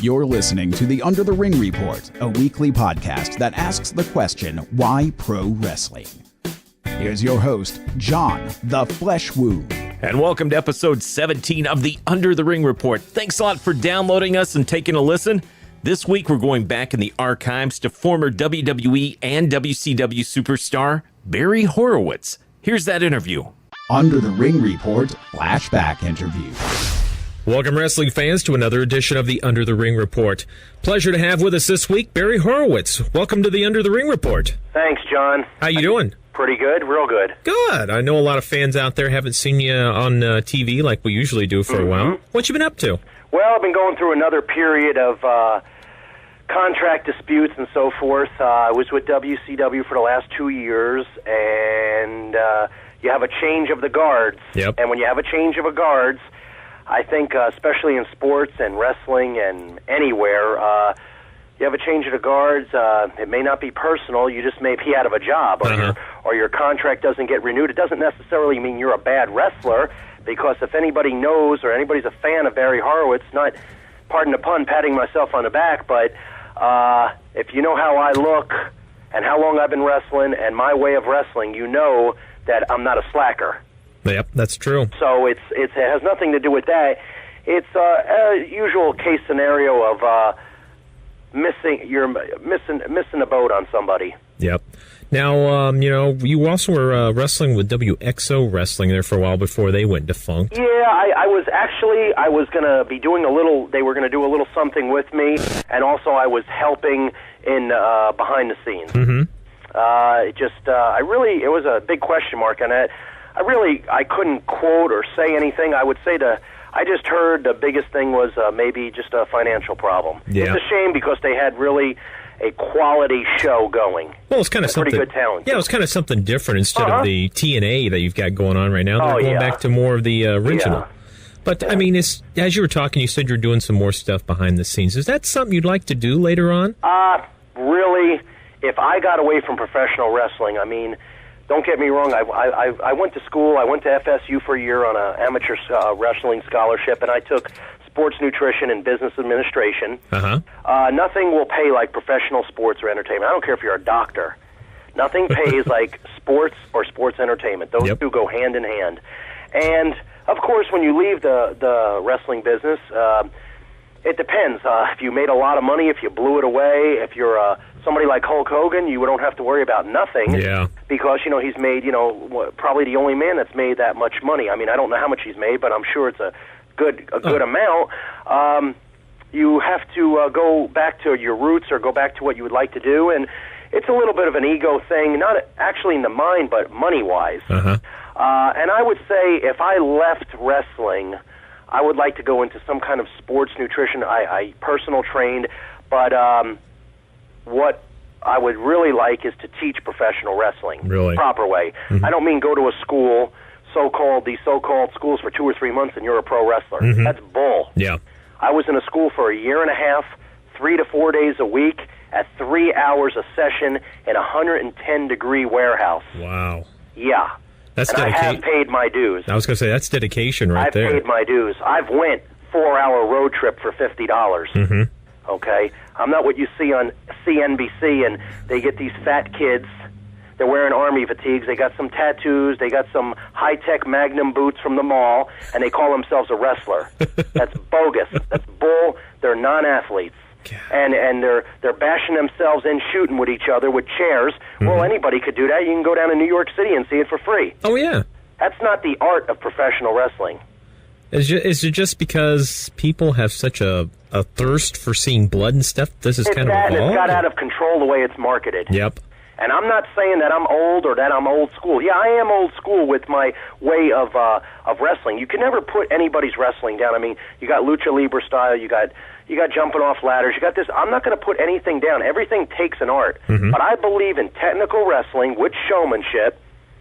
You're listening to the Under the Ring Report, a weekly podcast that asks the question, why pro wrestling? Here's your host, John the Flesh Wound. And welcome to episode 17 of the Under the Ring Report. Thanks a lot for downloading us and taking a listen. This week, we're going back in the archives to former WWE and WCW superstar Barry Horowitz. Here's that interview. Under the Ring Report Flashback Interview. Welcome, wrestling fans, to another edition of the Under the Ring Report. Pleasure to have with us this week, Barry Horowitz. Welcome to the Under the Ring Report. Thanks, John. How you doing? Pretty good, real good. Good. I know a lot of fans out there haven't seen you on TV like we usually do for a while. What you been up to? Well, I've been going through another period of contract disputes and so forth. I was with WCW for the last 2 years, and you have a change of the guards. Yep. And when you have a change of the guards, I think, especially in sports and wrestling and anywhere, you have a change of the guards. It may not be personal. You just may be out of a job, or your contract doesn't get renewed. It doesn't necessarily mean you're a bad wrestler, because if anybody knows or anybody's a fan of Barry Horowitz, not, pardon the pun, patting myself on the back, but if you know how I look and how long I've been wrestling and my way of wrestling, you know that I'm not a slacker. Yep, that's true. So it has nothing to do with that. It's a usual case scenario of missing a boat on somebody. Yep. Now, you also were wrestling with WXO Wrestling there for a while before they went defunct. Yeah, I was going to be doing they were going to do a little something with me, and also I was helping in behind the scenes. It was a big question mark on it. I couldn't quote or say anything. I would say I just heard the biggest thing was maybe just a financial problem. Yeah. It's a shame because they had really a quality show going. Well, it's kind of something. Pretty good talent. Yeah, it was kind of something different instead of the TNA that you've got going on right now. They're going back to more of the original. Yeah. But, I mean, as you were talking, you said you're doing some more stuff behind the scenes. Is that something you'd like to do later on? Really, if I got away from professional wrestling, I mean, don't get me wrong, I went to school, I went to FSU for a year on an amateur wrestling scholarship, and I took sports nutrition and business administration. Nothing will pay like professional sports or entertainment. I don't care if you're a doctor. Nothing pays like sports or sports entertainment. Those two go hand in hand. And, of course, when you leave the wrestling business, it depends. If you made a lot of money, if you blew it away, if you're somebody like Hulk Hogan, you don't have to worry about nothing. Yeah. Because, he's made, probably the only man that's made that much money. I mean, I don't know how much he's made, but I'm sure it's a good amount. You have to go back to your roots or go back to what you would like to do, and it's a little bit of an ego thing, not actually in the mind, but money-wise. And I would say if I left wrestling, I would like to go into some kind of sports nutrition. I personal trained, but what I would really like is to teach professional wrestling proper way. I don't mean go to a school, these so-called schools for 2 or 3 months and you're a pro wrestler. That's bull. Yeah. I was in a school for a year and a half, 3 to 4 days a week, at 3 hours a session in a 110-degree warehouse. Wow. Yeah. That's and dedication. I have paid my dues. I was going to say, that's dedication right there. I've paid my dues. I've went 4-hour road trip for $50. Okay? I'm not what you see on CNBC, and they get these fat kids. They're wearing army fatigues. They got some tattoos. They got some high-tech Magnum boots from the mall, and they call themselves a wrestler. That's bogus. That's bull. They're non-athletes. And they're bashing themselves and shooting with each other with chairs. Well, anybody could do that. You can go down to New York City and see it for free. Oh, yeah. That's not the art of professional wrestling. Is it just because people have such a thirst for seeing blood and stuff? This is kind of evolved? It's got out of control the way it's marketed. Yep. And I'm not saying that I'm old or that I'm old school. Yeah, I am old school with my way of wrestling. You can never put anybody's wrestling down. I mean, you got lucha libre style, you got jumping off ladders, you got this. I'm not going to put anything down. Everything takes an art. But I believe in technical wrestling with showmanship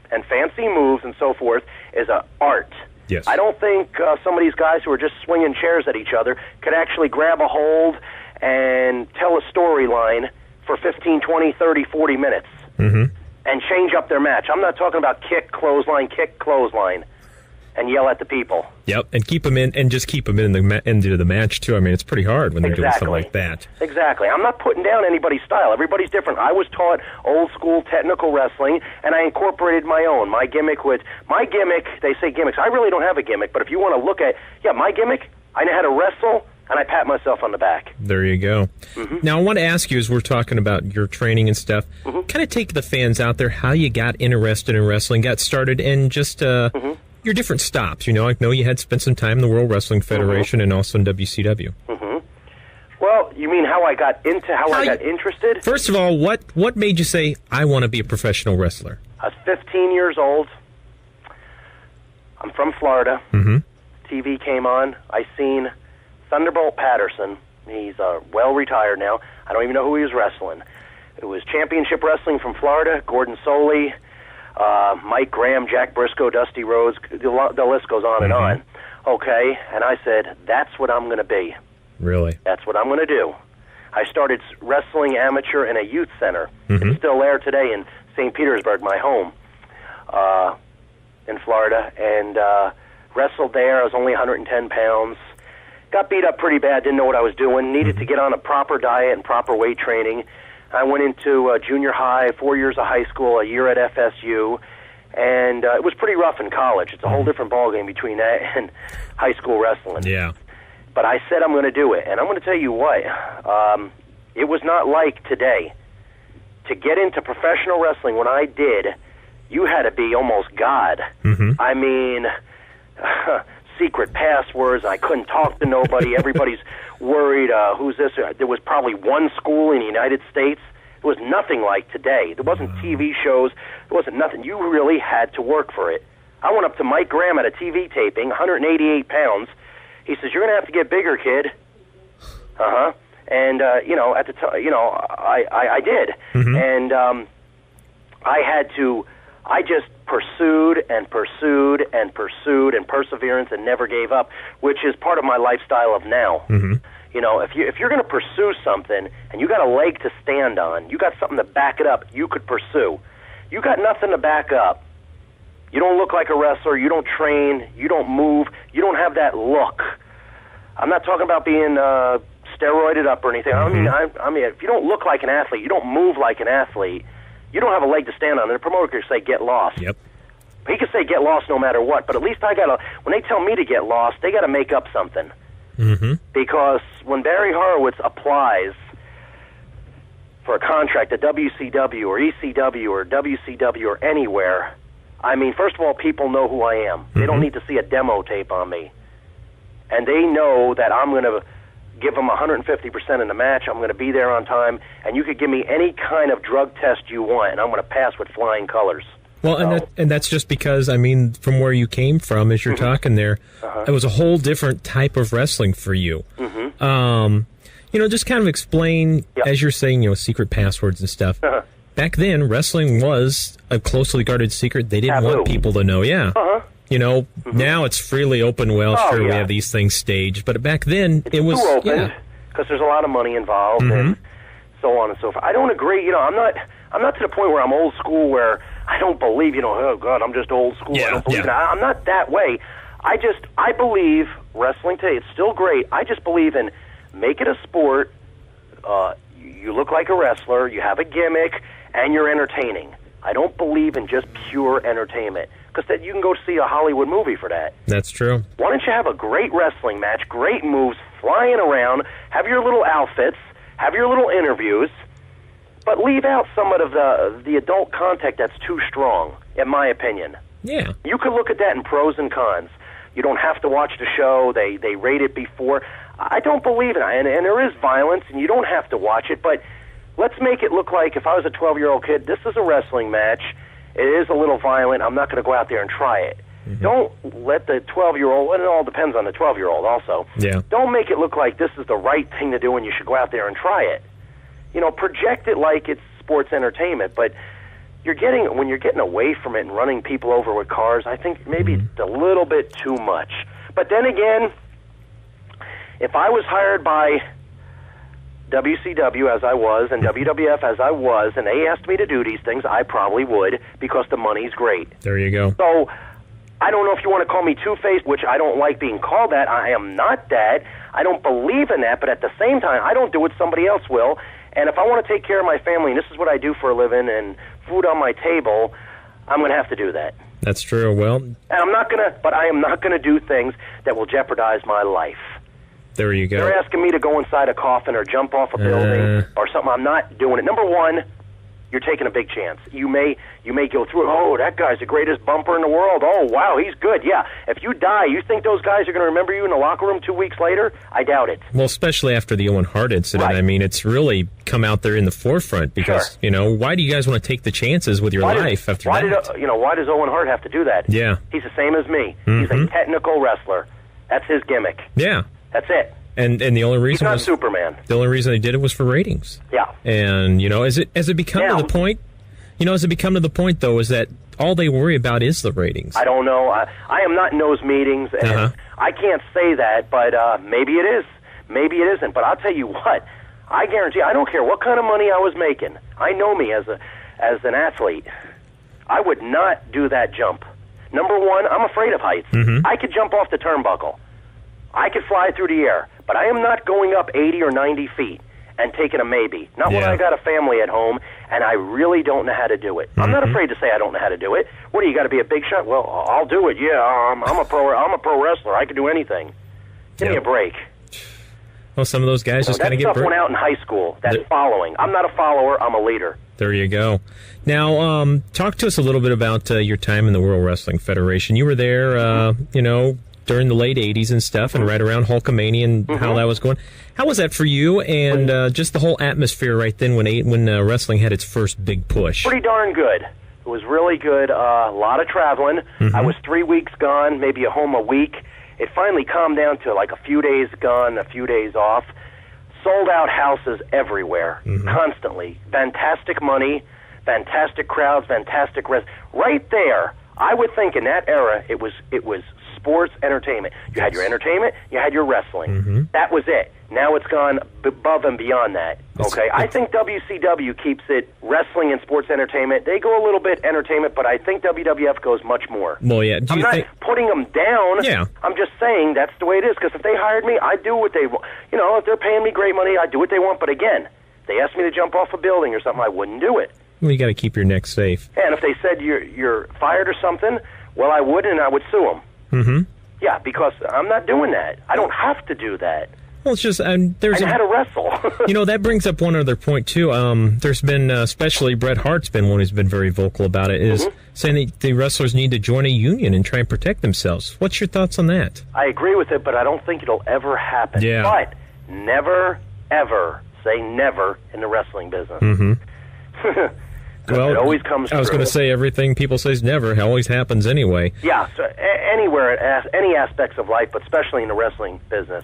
and fancy moves and so forth is an art. Yes. I don't think some of these guys who are just swinging chairs at each other could actually grab a hold and tell a storyline for 15, 20, 30, 40 minutes and change up their match. I'm not talking about kick, clothesline. and yell at the people. Yep, and keep them in, and just keep them in the into the match too. I mean, it's pretty hard when they're doing something like that. Exactly. I'm not putting down anybody's style. Everybody's different. I was taught old school technical wrestling, and I incorporated my own. My gimmick, they say gimmicks. I really don't have a gimmick, but if you want to look at, my gimmick, I know how to wrestle, and I pat myself on the back. There you go. Mm-hmm. Now, I want to ask you, as we're talking about your training and stuff, kind of take the fans out there how you got interested in wrestling, got started, and just your different stops. I know you had spent some time in the World Wrestling Federation and also in WCW. Well, you mean how I got interested? First of all, what made you say, I want to be a professional wrestler? I was 15 years old. I'm from Florida. TV came on. I seen Thunderbolt Patterson. He's well retired now. I don't even know who he was wrestling. It was championship wrestling from Florida. Gordon Soley, Mike Graham, Jack Briscoe, Dusty Rhodes. The list goes on and on. Okay, and I said, that's what I'm going to be. Really? That's what I'm going to do. I started wrestling amateur in a youth center. It's still there today in St. Petersburg, my home, in Florida, and wrestled there. I was only 110 pounds. Got beat up pretty bad, didn't know what I was doing, needed to get on a proper diet and proper weight training. I went into junior high, 4 years of high school, a year at FSU, and it was pretty rough in college. It's a whole different ballgame between that and high school wrestling. Yeah. But I said I'm going to do it, and I'm going to tell you what, it was not like today. To get into professional wrestling, when I did, you had to be almost God. I mean, secret passwords, I couldn't talk to nobody, everybody's worried, who's this? There was probably one school in the United States. It was nothing like today. There wasn't TV shows, there wasn't nothing. You really had to work for it. I went up to Mike Graham at a TV taping, 188 pounds. He says, you're going to have to get bigger, kid. And, at the time, I did. And I just pursued and pursued and pursued and perseverance and never gave up, which is part of my lifestyle of now. If you're going to pursue something and you got a leg to stand on, you got something to back it up, you could pursue. You got nothing to back up. You don't look like a wrestler. You don't train. You don't move. You don't have that look. I'm not talking about being steroided up or anything. I mean, if you don't look like an athlete, you don't move like an athlete, you don't have a leg to stand on. And the promoter could say, get lost. Yep. He could say, get lost no matter what. But at least when they tell me to get lost, they got to make up something. Because when Barry Horowitz applies for a contract at WCW or ECW or WCW or anywhere, I mean, first of all, people know who I am. They don't need to see a demo tape on me. And they know that I'm going to give them 150% in the match. I'm going to be there on time. And you could give me any kind of drug test you want, and I'm going to pass with flying colors. Well, and that's just because, I mean, from where you came from, as you're talking there, it was a whole different type of wrestling for you. Just kind of explain, as you're saying, secret passwords and stuff. Back then, wrestling was a closely guarded secret. They didn't want people to know. Yeah. Now it's freely open. Well, we have these things staged, but back then it was too open because there's a lot of money involved and so on and so forth. I don't agree. I'm not to the point where I'm old school where I don't believe. Oh God, I'm just old school. I don't believe in it. I'm not that way. I believe wrestling today. It's still great. I just believe in make it a sport. You look like a wrestler. You have a gimmick, and you're entertaining. I don't believe in just pure entertainment. Because you can go see a Hollywood movie for that. That's true. Why don't you have a great wrestling match, great moves, flying around, have your little outfits, have your little interviews, but leave out some of the adult content that's too strong, in my opinion. Yeah. You can look at that in pros and cons. You don't have to watch the show. They rate it before. I don't believe it. And there is violence, and you don't have to watch it, but let's make it look like if I was a 12-year-old kid, this is a wrestling match. It is a little violent. I'm not going to go out there and try it. Don't let the 12-year-old, and it all depends on the 12-year-old also. Yeah. Don't make it look like this is the right thing to do and you should go out there and try it. Project it like it's sports entertainment, but when you're getting away from it and running people over with cars, I think maybe it's a little bit too much. But then again, if I was hired by WCW as I was and WWF as I was, and they asked me to do these things, I probably would because the money's great. There you go. So I don't know if you want to call me two-faced, which I don't like being called that. I am not that. I don't believe in that, but at the same time, I don't do what somebody else will. And if I want to take care of my family, and this is what I do for a living, and food on my table, I'm going to have to do that. That's true. Well, and I am not going to do things that will jeopardize my life. There you go. They're asking me to go inside a coffin or jump off a building or something. I'm not doing it. Number one, you're taking a big chance. You may go through, oh, that guy's the greatest bumper in the world. Oh, wow, he's good. Yeah, if you die, you think those guys are going to remember you in the locker room 2 weeks later? I doubt it. Well, especially after the Owen Hart incident. Right. I mean, it's really come out there in the forefront because, why do you guys want to take the chances with your life after that? Why does Owen Hart have to do that? Yeah. He's the same as me. He's a technical wrestler. That's his gimmick. Yeah. That's it. And the only reason he's not Superman. The only reason they did it was for ratings. Yeah. And has it become to the point? Has it become to the point though? Is that all they worry about is the ratings? I don't know. I am not in those meetings, and I can't say that. But maybe it is. Maybe it isn't. But I'll tell you what. I guarantee. I don't care what kind of money I was making. I know me as an athlete. I would not do that jump. Number one, I'm afraid of heights. I could jump off the turnbuckle. I could fly through the air, but I am not going up 80 or 90 feet and taking a maybe. Not when I got a family at home, and I really don't know how to do it. I'm not afraid to say I don't know how to do it. What do you got to be a big shot? Well, I'll do it. Yeah, I'm a pro wrestler. I can do anything. Give me a break. Well, some of those guys just kind of get that stuff went out in high school. That's following. I'm not a follower. I'm a leader. There you go. Now, talk to us a little bit about your time in the World Wrestling Federation. You were there, during the late 80s and stuff, and right around Hulkamania and how that was going. How was that for you, and just the whole atmosphere right then when wrestling had its first big push? Pretty darn good. It was really good. A lot of traveling. I was 3 weeks gone, maybe home a week. It finally calmed down to like a few days gone, a few days off. Sold-out houses everywhere, constantly. Fantastic money, fantastic crowds, fantastic right there. I would think in that era it was sports entertainment. You had your entertainment, you had your wrestling. That was it. Now it's gone above and beyond that. Okay, I think WCW keeps it wrestling and sports entertainment. They go a little bit entertainment, but I think WWF goes much more. Well, yeah. I'm not putting them down. Yeah. I'm just saying that's the way it is. Because if they hired me, I do what they want. If they're paying me great money, I do what they want. But again, they asked me to jump off a building or something, I wouldn't do it. Well, you got to keep your neck safe. And if they said you're fired or something, well, I would, and I would sue them. Yeah, because I'm not doing that. I don't have to do that. Well, it's just I know how to wrestle. That brings up one other point too. There's been, especially Bret Hart's been one who's been very vocal about it, is saying that the wrestlers need to join a union and try and protect themselves. What's your thoughts on that? I agree with it, but I don't think it'll ever happen. Yeah. But never, ever say never in the wrestling business. Well, it always comes I was going to say everything people say is never always happens anyway. Yeah, so anywhere, any aspects of life, but especially in the wrestling business.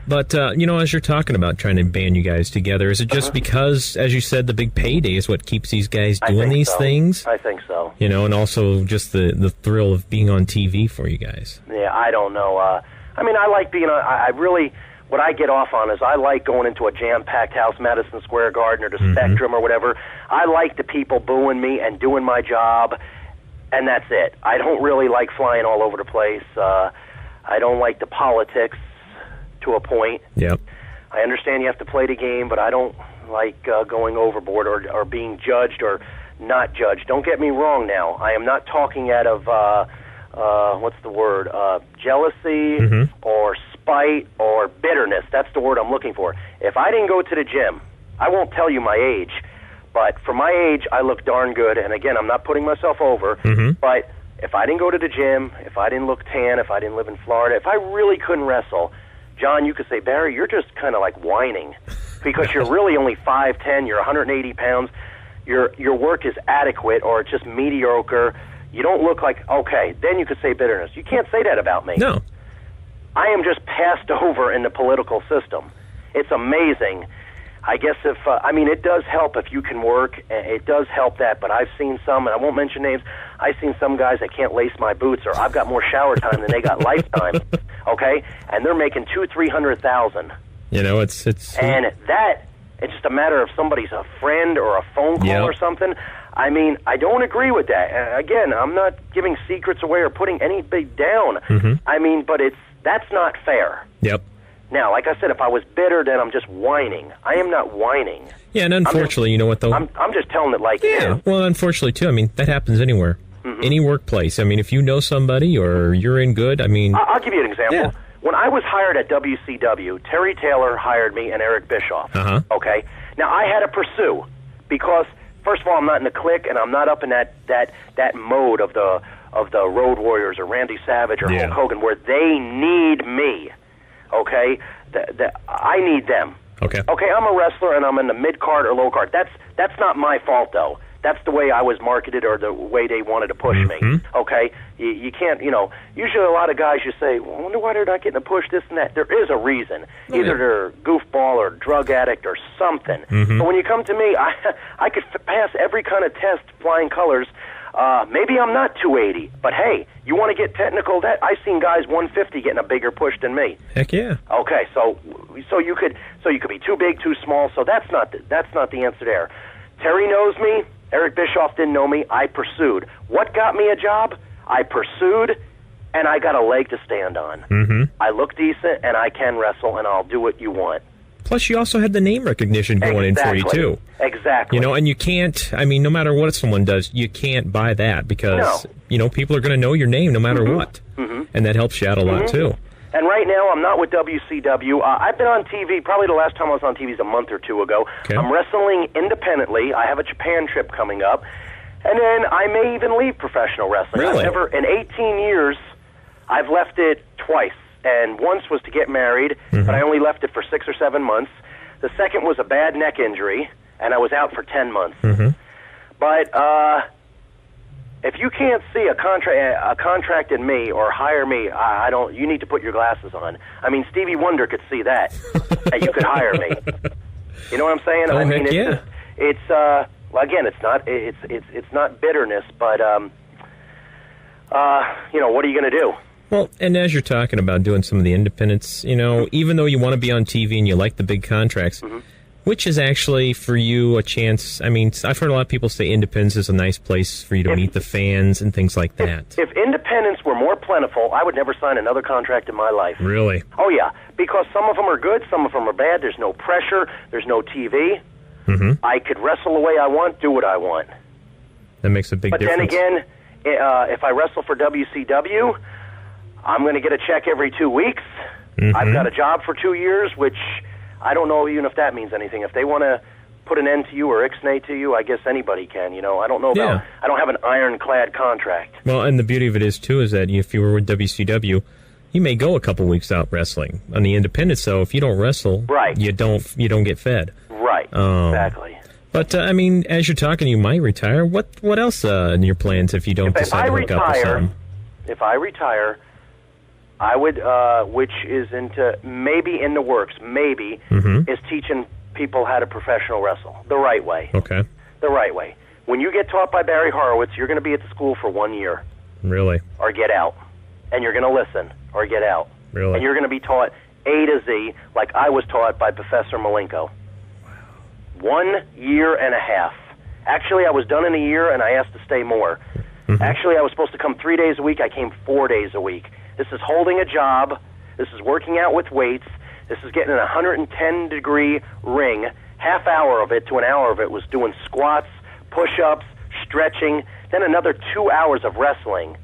But, as you're talking about trying to band you guys together, is it just because, as you said, the big payday is what keeps these guys doing these things? I think so. And also just the thrill of being on TV for you guys. Yeah, I don't know. I like being on, I really, what I get off on is I like going into a jam-packed house, Madison Square Garden or the Spectrum or whatever. I like the people booing me and doing my job, and that's it. I don't really like flying all over the place. I don't like the politics to a point. Yep. I understand you have to play the game, but I don't like going overboard or being judged or not judged. Don't get me wrong now. I am not talking out of, what's the word, jealousy or spite or bitterness. That's the word I'm looking for. If I didn't go to the gym, I won't tell you my age, but for my age, I look darn good. And again, I'm not putting myself over, but if I didn't go to the gym, if I didn't look tan, if I didn't live in Florida, if I really couldn't wrestle, John, you could say, Barry, you're just kind of like whining because you're really only 5'10", you're 180 pounds, your work is adequate or it's just mediocre, you don't look like, okay, then you could say bitterness. You can't say that about me. No. I am just passed over in the political system. It's amazing. I guess it does help if you can work. It does help that, but I've seen some, and I won't mention names, I've seen some guys that can't lace my boots, or I've got more shower time than they got lifetime, okay? And they're making $200,000-$300,000. It's and that, it's just a matter of somebody's a friend or a phone call or something. I mean, I don't agree with that. Again, I'm not giving secrets away or putting anybody down. I mean, but that's not fair. Yep. Now, like I said, if I was bitter, then I'm just whining. I am not whining. Yeah, and unfortunately, you know what, though? I'm just telling it like yeah. it is. Well, unfortunately, too, I mean, that happens anywhere. Any workplace. I mean, if you know somebody or you're in good, I mean... I'll give you an example. Yeah. When I was hired at WCW, Terry Taylor hired me and Eric Bischoff. Okay? Now, I had to pursue because, first of all, I'm not in the clique, and I'm not up in that mode of the Road Warriors or Randy Savage or Hulk Hogan where they need me. Okay? I need them. Okay, I'm a wrestler, and I'm in the mid-card or low-card. That's not my fault, though. That's the way I was marketed or the way they wanted to push me. Okay? You can't, usually a lot of guys you say, well, I wonder why they're not getting a push, this and that. There is a reason. Either they're a goofball or drug addict or something. But when you come to me, I could pass every kind of test, flying colors. Maybe I'm not 280, but hey, you want to get technical? I've seen guys 150 getting a bigger push than me. Heck yeah. Okay, so you could be too big, too small. So that's not the answer there. Terry knows me. Eric Bischoff didn't know me. I pursued. What got me a job? I pursued, and I got a leg to stand on. I look decent, and I can wrestle, and I'll do what you want. Plus, you also had the name recognition going in for you, too. Exactly. And you can't, I mean, no matter what someone does, you can't buy that because, people are going to know your name no matter what. And that helps you out a lot, too. And right now, I'm not with WCW. I've been on TV. Probably the last time I was on TV is a month or two ago. Okay. I'm wrestling independently. I have a Japan trip coming up. And then I may even leave professional wrestling. Really? In 18 years, I've left it twice. And once was to get married, but I only left it for 6 or 7 months. The second was a bad neck injury, and I was out for 10 months. But if you can't see a contract in me or hire me, I don't. You need to put your glasses on. I mean, Stevie Wonder could see that you could hire me. You know what I'm saying? Oh, I mean, heck yeah. It's again, it's not bitterness, but what are you going to do? Well, and as you're talking about doing some of the independents, even though you want to be on TV and you like the big contracts, which is actually for you a chance? I mean, I've heard a lot of people say independence is a nice place for you to meet the fans and things like that. If independents were more plentiful, I would never sign another contract in my life. Really? Oh, yeah, because some of them are good, some of them are bad. There's no pressure. There's no TV. I could wrestle the way I want, do what I want. That makes a big difference. But then again, if I wrestle for WCW, I'm going to get a check every 2 weeks. I've got a job for 2 years, which I don't know even if that means anything. If they want to put an end to you or ixnay to you, I guess anybody can. I don't know about. I don't have an ironclad contract. Well, and the beauty of it is too is that if you were with WCW, you may go a couple weeks out wrestling. On the independents, though, if you don't wrestle, you don't get fed. Right. Exactly. But I mean, as you're talking, you might retire. What else in your plans if you don't decide to hook up with some? If I retire, I would, which is maybe in the works, is teaching people how to professional wrestle the right way. Okay. The right way. When you get taught by Barry Horowitz, you're going to be at the school for 1 year. Really? Or get out. And you're going to listen or get out. Really? And you're going to be taught A to Z like I was taught by Professor Malenko. Wow. 1 year and a half. Actually, I was done in a year, and I asked to stay more. Actually, I was supposed to come 3 days a week. I came 4 days a week. This is holding a job. This is working out with weights. This is getting in a 110-degree ring. Half hour of it to an hour of it was doing squats, push-ups, stretching, then another 2 hours of wrestling.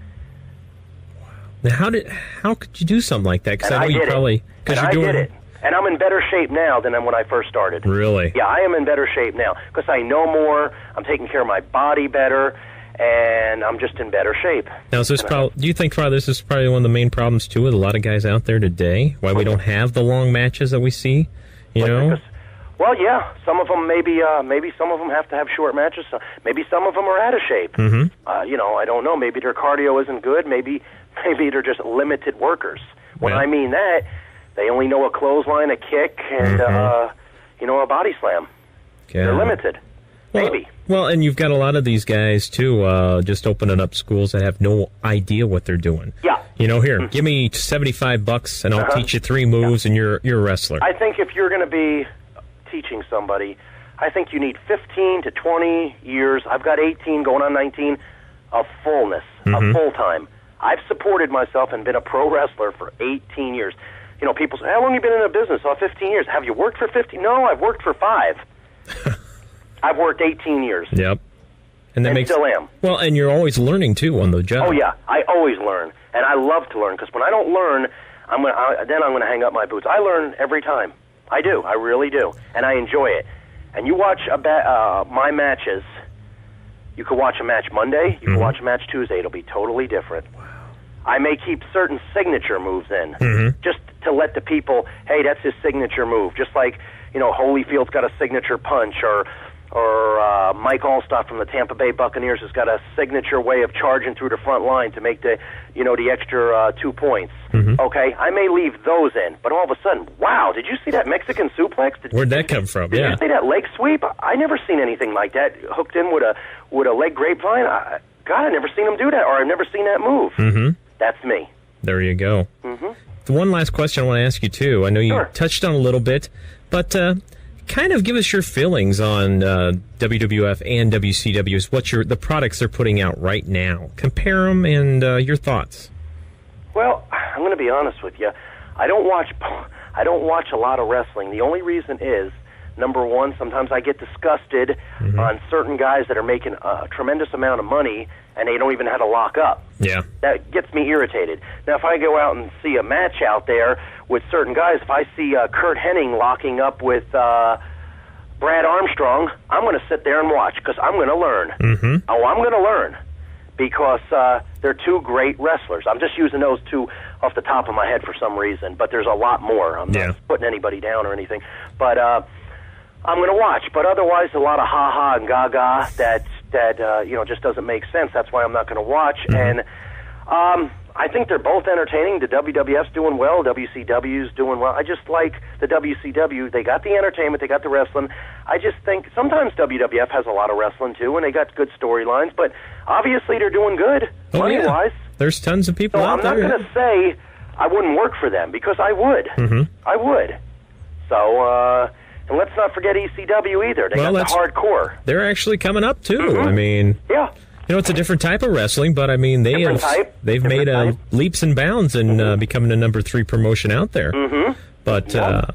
Now, how could you do something like that? Because I know you probably... I did it. And I'm in better shape now than when I first started. Really? Yeah, I am in better shape now because I know more. I'm taking care of my body better. And I'm just in better shape. Now, is this do you think this is probably one of the main problems, too, with a lot of guys out there today? Why we don't have the long matches that we see, Well, yeah. Some of them maybe some of them have to have short matches. Maybe some of them are out of shape. I don't know. Maybe their cardio isn't good. Maybe they're just limited workers. When I mean that, they only know a clothesline, a kick, and, a body slam. Yeah. They're limited. Maybe. Well, and you've got a lot of these guys, too, just opening up schools that have no idea what they're doing. Yeah. Here, give me $75 and I'll teach you 3 moves and you're a wrestler. I think if you're going to be teaching somebody, I think you need 15 to 20 years. I've got 18 going on 19 of fullness, of full time. I've supported myself and been a pro wrestler for 18 years. You know, people say, how long have you been in the business? Oh, 15 years. Have you worked for 15? No, I've worked for 5. I've worked 18 years. Yep. And still am. Well, and you're always learning, too, on the job. Oh, yeah. I always learn. And I love to learn, because when I don't learn, I'm going to hang up my boots. I learn every time. I do. I really do. And I enjoy it. And you watch my matches. You can watch a match Monday. You can watch a match Tuesday. It'll be totally different. Wow. I may keep certain signature moves in, just to let the people, hey, that's his signature move. Just like, you know, Holyfield's got a signature punch, or Mike Allstott from the Tampa Bay Buccaneers has got a signature way of charging through the front line to make the extra 2 points. Okay, I may leave those in, but all of a sudden, wow, did you see that Mexican suplex? Where'd that come from? Did you see that leg sweep? I never seen anything like that hooked in with a leg grapevine. God, I've never seen him do that, or I've never seen that move. That's me. There you go. The one last question I want to ask you, too. I know you touched on a little bit, but kind of give us your feelings on WWF and WCW, the products they're putting out right now. Compare them and your thoughts. Well, I'm going to be honest with you. I don't watch a lot of wrestling. The only reason is, number one, sometimes I get disgusted on certain guys that are making a tremendous amount of money and they don't even have to lock up. Yeah. That gets me irritated. Now, if I go out and see a match out there with certain guys, if I see Kurt Hennig locking up with Brad Armstrong, I'm going to sit there and watch, because I'm going to learn. Oh, I'm going to learn, because they're two great wrestlers. I'm just using those two off the top of my head for some reason, but there's a lot more. I'm not putting anybody down or anything. But I'm going to watch. But otherwise, a lot of ha-ha and gaga that just doesn't make sense. That's why I'm not going to watch. And I think they're both entertaining. The WWF's doing well. WCW's doing well. I just like the WCW. They got the entertainment. They got the wrestling. I just think sometimes WWF has a lot of wrestling, too, and they got good storylines. But obviously they're doing good, money-wise. There's tons of people out there. I'm not going to say I wouldn't work for them, because I would. I would. So, and let's not forget ECW either. They got the hardcore. They're actually coming up, too. I mean... Yeah. You know, it's a different type of wrestling, but I mean, they've made leaps and bounds in becoming a number 3 promotion out there. But,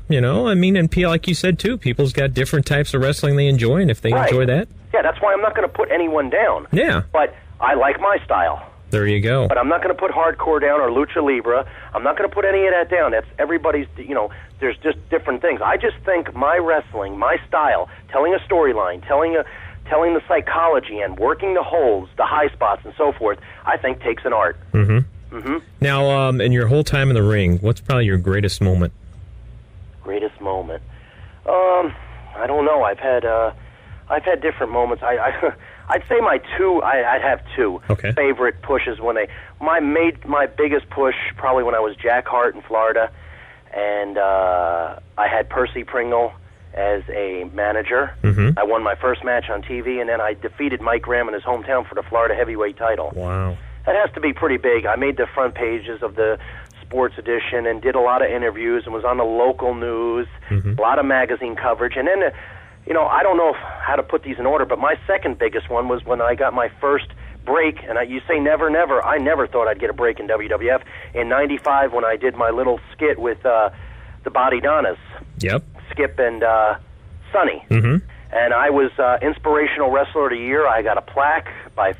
you know, I mean, and like you said, too, people's got different types of wrestling they enjoy, and if they enjoy that... Yeah, that's why I'm not going to put anyone down. Yeah. But I like my style. There you go. But I'm not going to put hardcore down or lucha libre. I'm not going to put any of that down. That's everybody's, there's just different things. I just think my wrestling, my style, telling a storyline, telling the psychology and working the holds, the high spots, and so forth, I think takes an art. Now, in your whole time in the ring, what's probably your greatest moment? Greatest moment? I don't know. I've had different moments. I'd say I'd have two favorite pushes when my biggest push probably when I was Jack Hart in Florida, and I had Percy Pringle as a manager. I won my first match on TV, and then I defeated Mike Graham in his hometown for the Florida heavyweight title. Wow. That has to be pretty big. I made the front pages of the sports edition and did a lot of interviews and was on the local news, a lot of magazine coverage. And then, I don't know how to put these in order, but my second biggest one was when I got my first break, and you say never, never. I never thought I'd get a break in WWF. In '95 when I did my little skit with the Body Donnas. Yep. Skip and Sonny. And I was Inspirational Wrestler of the Year. I got a plaque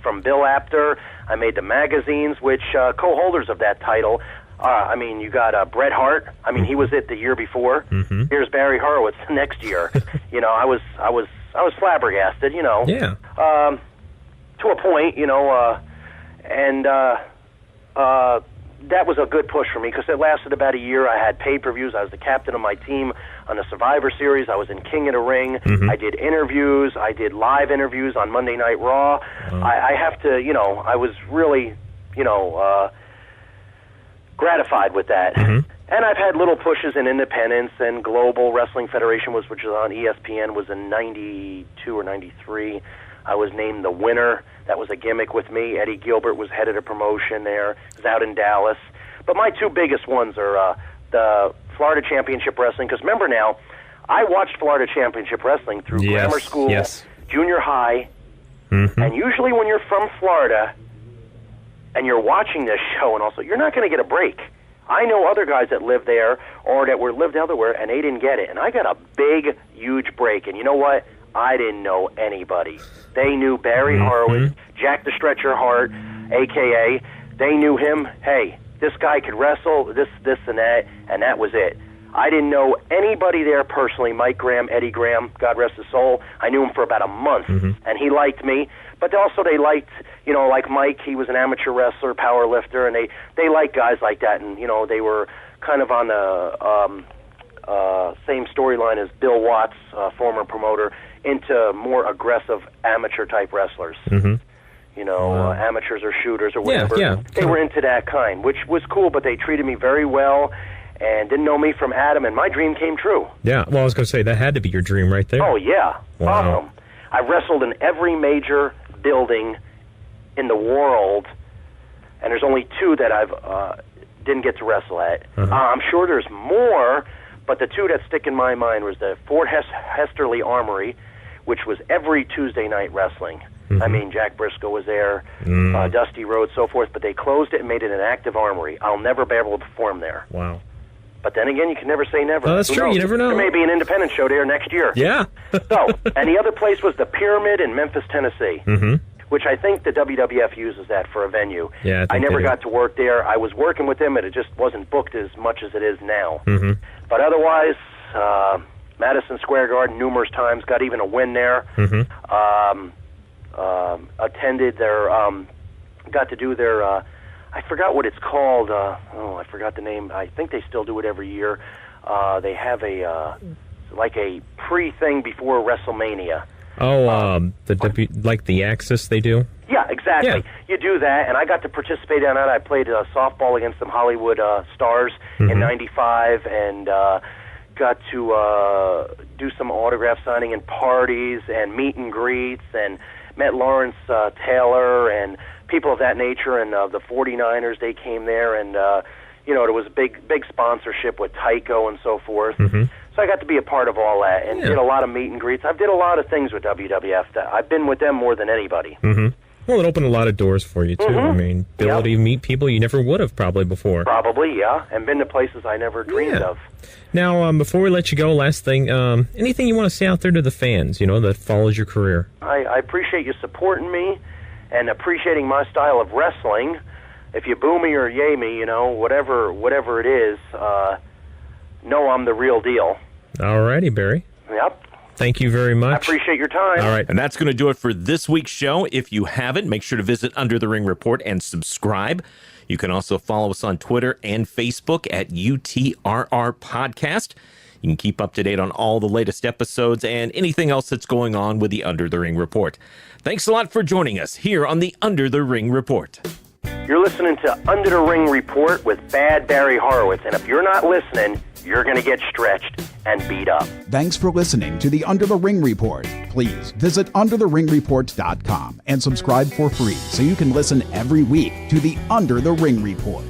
from Bill Apter. I made the magazines, which co-holders of that title, you got Bret Hart. He was it the year before. Here's Barry Horowitz the next year. I was flabbergasted, Yeah. To a point, and that was a good push for me because it lasted about a year. I had pay-per-views. I was the captain of my team on the Survivor Series. I was in King of the Ring. I did interviews. I did live interviews on Monday Night Raw. I have to, I was really, gratified with that. And I've had little pushes in Independence and Global Wrestling Federation, which was on ESPN, was in 92 or 93. I was named the winner. That was a gimmick with me. Eddie Gilbert was head of the promotion there. It was out in Dallas. But my two biggest ones are the Florida Championship Wrestling, because remember now, I watched Florida Championship Wrestling through grammar school, junior high, and usually when you're from Florida and you're watching this show, and also you're not going to get a break. I know other guys that live there or that lived elsewhere, and they didn't get it. And I got a big, huge break. And you know what? I didn't know anybody. They knew Barry Horowitz, Jack the Stretcher Hart, a.k.a. They knew him. Hey, this guy could wrestle, this, and that was it. I didn't know anybody there personally. Mike Graham, Eddie Graham, God rest his soul. I knew him for about a month, and he liked me. But also they liked, like Mike, he was an amateur wrestler, power lifter, and they liked guys like that. And, they were kind of on the same storyline as Bill Watts, former promoter, into more aggressive amateur-type wrestlers. Amateurs or shooters or whatever. They were into that kind, which was cool, but they treated me very well and didn't know me from Adam, and my dream came true. Yeah, well, I was going to say, that had to be your dream right there. Oh, yeah. Wow. I wrestled in every major building in the world, and there's only 2 that I've didn't get to wrestle at. I'm sure there's more, but the 2 that stick in my mind was the Fort Hesterly Armory, which was every Tuesday night wrestling. I mean, Jack Briscoe was there, Dusty Rhodes, so forth, but they closed it and made it an active armory. I'll never be able to perform there. Wow. But then again, you can never say never. Oh, that's true. You never know. There may be an independent show there next year. Yeah. And the other place was the Pyramid in Memphis, Tennessee, which I think the WWF uses that for a venue. Yeah, I never got to work there. I was working with them, and it just wasn't booked as much as it is now. But otherwise, Madison Square Garden numerous times, got even a win there. Attended their, got to do their, I forgot what it's called. I forgot the name. I think they still do it every year. They have like a pre-thing before WrestleMania. Oh, like the Axis they do? Yeah, exactly. Yeah. You do that, and I got to participate in that. I played softball against some Hollywood stars in '95, and got to do some autograph signing and parties and meet and greets, and met Lawrence Taylor and people of that nature, and the 49ers, they came there, and there was a big sponsorship with Tyco and so forth. So I got to be a part of all that, and did a lot of meet and greets. I did a lot of things with WWF. I've been with them more than anybody. Well, it opened a lot of doors for you, too. I mean, ability to meet people you never would have probably before. Probably, yeah, and been to places I never dreamed of. Now, before we let you go, last thing, anything you want to say out there to the fans, that follows your career? I appreciate you supporting me and appreciating my style of wrestling. If you boo me or yay me, whatever it is, know I'm the real deal. All righty, Barry. Yep. Thank you very much. I appreciate your time. All right. And that's going to do it for this week's show. If you haven't, make sure to visit Under the Ring Report and subscribe. You can also follow us on Twitter and Facebook at UTRR Podcast. You can keep up to date on all the latest episodes and anything else that's going on with the Under the Ring Report. Thanks a lot for joining us here on the Under the Ring Report. You're listening to Under the Ring Report with Bad Barry Horowitz. And if you're not listening, you're going to get stretched and beat up. Thanks for listening to the Under the Ring Report. Please visit undertheringreport.com and subscribe for free so you can listen every week to the Under the Ring Report.